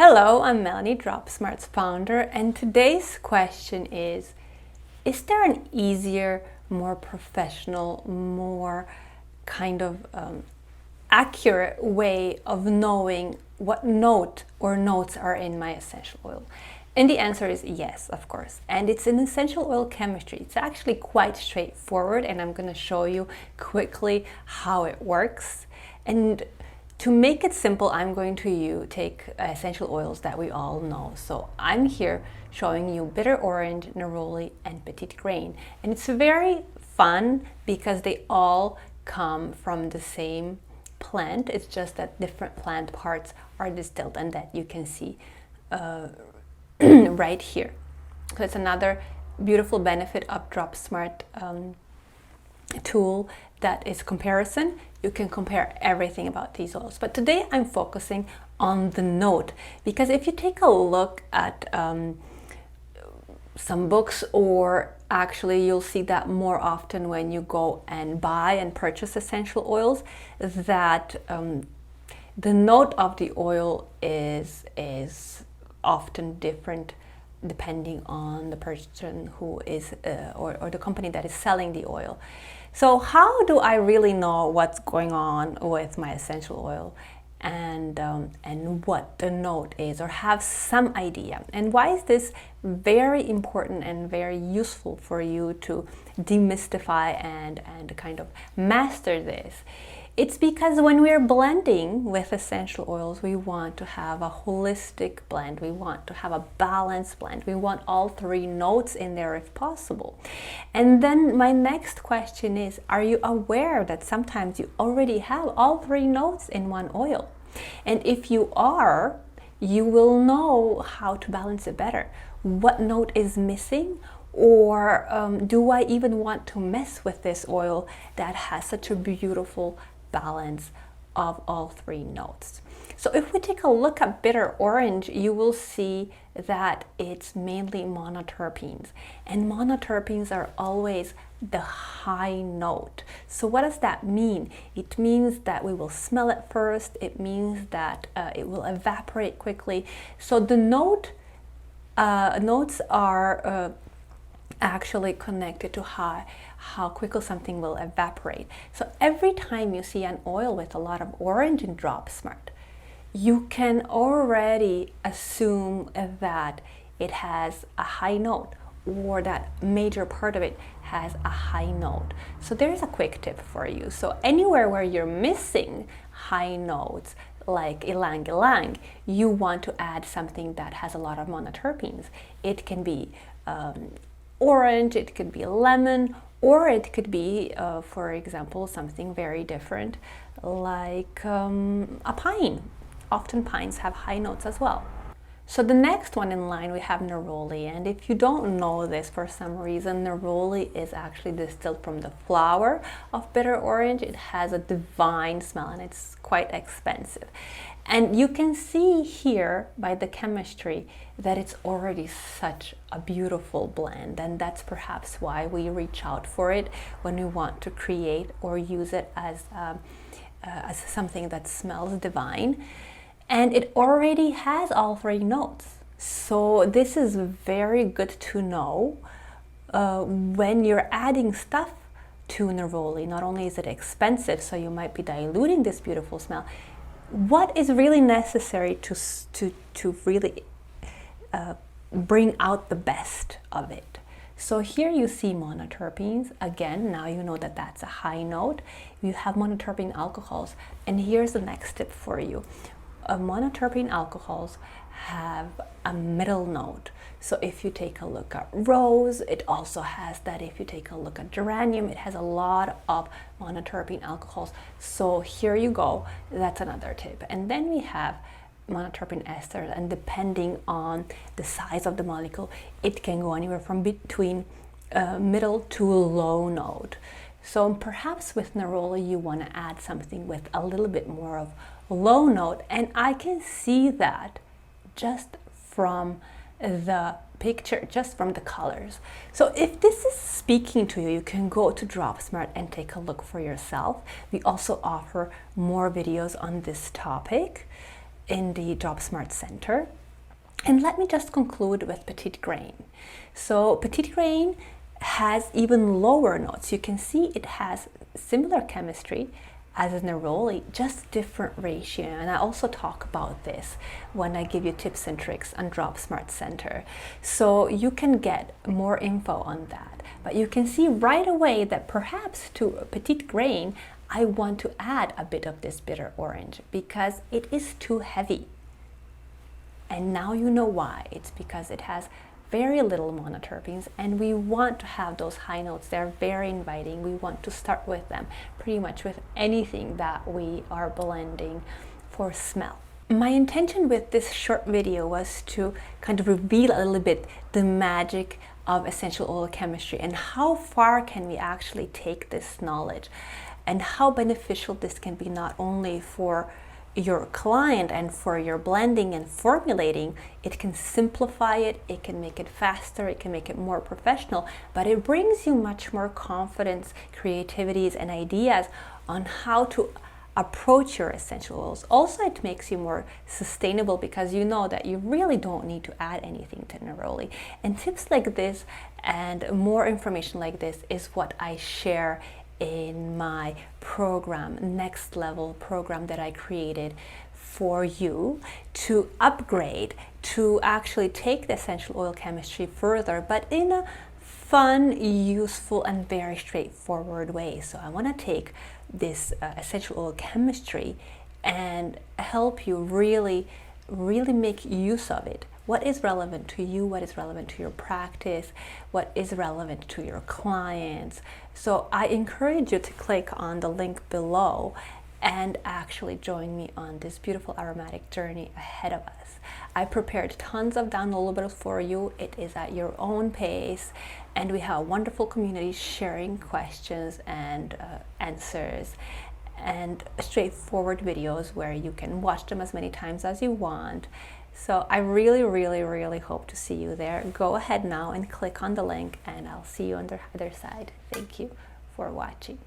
Hello, I'm Melanie, DropSmart's founder, and today's question is there an easier, more professional, more kind of accurate way of knowing what note or notes are in my essential oil? And the answer is yes, of course. And it's in essential oil chemistry. It's actually quite straightforward, and I'm going to show you quickly how it works. And to make it simple, I'm going to take essential oils that we all know. So I'm here showing you bitter orange, neroli, and petite grain. And it's very fun because they all come from the same plant. It's just that different plant parts are distilled, and that you can see right here. So it's another beautiful benefit of DropSmart tool that is comparison. You can compare everything about these oils, but today I'm focusing on the note, because if you take a look at some books, or actually you'll see that more often when you go and buy and purchase essential oils, that the note of the oil is often different depending on the person who is or the company that is selling the oil. So how do I really know what's going on with my essential oil and what the note is, or have some idea? And why is this very important and very useful for you to demystify and kind of master this? It's because when we're blending with essential oils, we want to have a holistic blend. We want to have a balanced blend. We want all three notes in there if possible. And then my next question is, are you aware that sometimes you already have all three notes in one oil? And if you are, you will know how to balance it better. What note is missing? Or do I even want to mess with this oil that has such a beautiful balance of all three notes? So if we take a look at bitter orange, you will see that it's mainly monoterpenes, and monoterpenes are always the high note. So what does that mean? It means that we will smell it first. It means that it will evaporate quickly. So the notes are actually connected to how quickly something will evaporate. So every time you see an oil with a lot of orange in DropSmart, you can already assume that it has a high note, or that major part of it has a high note. So there's a quick tip for you. So anywhere where you're missing high notes, like ylang ylang, you want to add something that has a lot of monoterpenes. It can be orange, it could be lemon, or it could be, for example, something very different like a pine. Often pines have high notes as well. So the next one in line, we have neroli. And if you don't know this for some reason, neroli is actually distilled from the flower of bitter orange. It has a divine smell and it's quite expensive. And you can see here by the chemistry that it's already such a beautiful blend, and that's perhaps why we reach out for it when we want to create or use it as something that smells divine. And it already has all three notes. So this is very good to know when you're adding stuff to neroli. Not only is it expensive, so you might be diluting this beautiful smell, what is really necessary to really bring out the best of it? So here you see monoterpenes. Again, now you know that that's a high note. You have monoterpene alcohols. And here's the next tip for you. Monoterpene alcohols have a middle note. So if you take a look at rose, it also has that. If you take a look at geranium, it has a lot of monoterpene alcohols. So here you go, that's another tip. And then we have monoterpene esters, and depending on the size of the molecule, it can go anywhere from between middle to low note. So perhaps with neroli you want to add something with a little bit more of low note, and I can see that just from the picture, just from the colors. So if this is speaking to you, you can go to DropSmart and take a look for yourself. We also offer more videos on this topic. in the Drop Smart Center. And let me just conclude with Petite Grain. So Petite Grain has even lower notes. You can see it has similar chemistry as a neroli, just different ratio. And I also talk about this when I give you tips and tricks on Drop Smart Center. So you can get more info on that. But you can see right away that perhaps to Petite Grain, I want to add a bit of this bitter orange because it is too heavy. And now you know why. It's because it has very little monoterpenes, and we want to have those high notes. They're very inviting. We want to start with them pretty much with anything that we are blending for smell. My intention with this short video was to kind of reveal a little bit the magic of essential oil chemistry and how far can we actually take this knowledge and how beneficial this can be not only for your client and for your blending and formulating. It can simplify it, it can make it faster, it can make it more professional, but it brings you much more confidence, creativities, and ideas on how to approach your essential oils. Also, it makes you more sustainable because you know that you really don't need to add anything to neroli. And tips like this and more information like this is what I share in my program, Next Level program that I created for you to upgrade, to actually take the essential oil chemistry further, but in a fun, useful, and very straightforward way. So I want to take this essential oil chemistry and help you really make use of it. What is relevant to you, what is relevant to your practice, what is relevant to your clients. So I encourage you to click on the link below and actually join me on this beautiful aromatic journey ahead of us. I prepared tons of downloadables for you. It is at your own pace, and we have a wonderful community sharing questions and answers, and straightforward videos where you can watch them as many times as you want. So I really hope to see you there. Go ahead now and click on the link, and I'll see you on the other side. Thank you for watching.